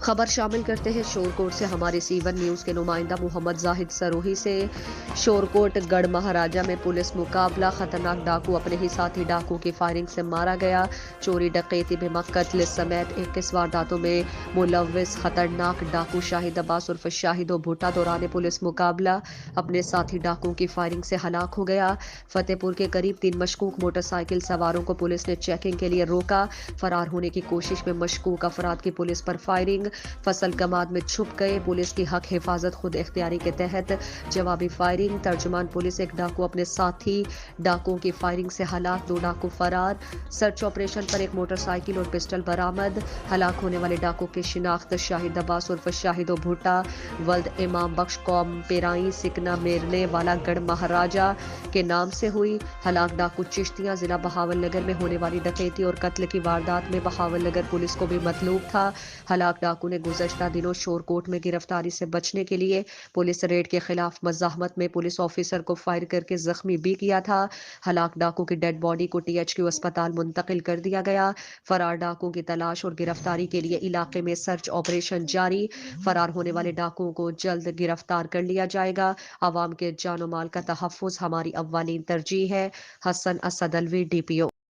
خبر شامل کرتے ہیں شورکوٹ سے ہمارے سی1 نیوز کے نمائندہ محمد زاہد سروہی سے۔ شورکوٹ گڑھ مہاراجہ میں پولیس مقابلہ، خطرناک ڈاکو اپنے ہی ساتھی ڈاکو کی فائرنگ سے مارا گیا۔ چوری ڈکیتی میں قتل سمیت 21 وارداتوں میں ملوث خطرناک ڈاکو شاہد عباس عرف شاہد بھٹا دوران پولیس مقابلہ اپنے ساتھی ڈاکو کی فائرنگ سے ہلاک ہو گیا۔ فتح پور کے قریب 3 مشکوک موٹر سائیکل سواروں کو پولیس نے چیکنگ کے لیے روکا۔ فرار ہونے کی کوشش میں مشکوک افراد کی پولیس پر فائرنگ، فصل کماد میں چھپ گئے۔ پولیس کی حق حفاظت خود اختیاری کے تحت جوابی فائرنگ۔ ترجمان پولیس ایک ڈاکو اپنے ساتھی ڈاکوؤں کی فائرنگ سے ہلاک، 2 ڈاکو فرار۔ سرچ آپریشن پر ایک موٹر سائیکل اور پسٹل برآمد۔ ہلاک ہونے والے ڈاکو کی شناخت شاہد عباس عرف شاہد بھٹا ولد امام بخش قوم پیرائی سکنا میرنے والا گڑھ مہاراجہ کے نام سے ہوئی۔ ہلاک ڈاکو چشتیاں ضلع بہاول نگر میں ہونے والی ڈکیتی اور قتل کی واردات میں بہاول نگر پولیس کو بھی مطلوب تھا۔ ہلاک ڈاکو نے گزشتہ دنوں شورکوٹ میں گرفتاری سے بچنے کے لیے پولیس ریڈ کے خلاف مزاحمت میں پولیس آفیسر کو فائر کر کے زخمی بھی کیا تھا۔ ہلاک ڈاکو کی ڈیڈ باڈی کو THQ اسپتال منتقل کر دیا گیا۔ فرار ڈاکو کی تلاش اور گرفتاری کے لیے علاقے میں سرچ آپریشن جاری۔ فرار ہونے والے ڈاکوؤں کو جلد گرفتار کر لیا جائے گا۔ عوام کے جان و مال کا تحفظ ہماری اولین ترجیح ہے۔ حسن اسد الوی، DPO۔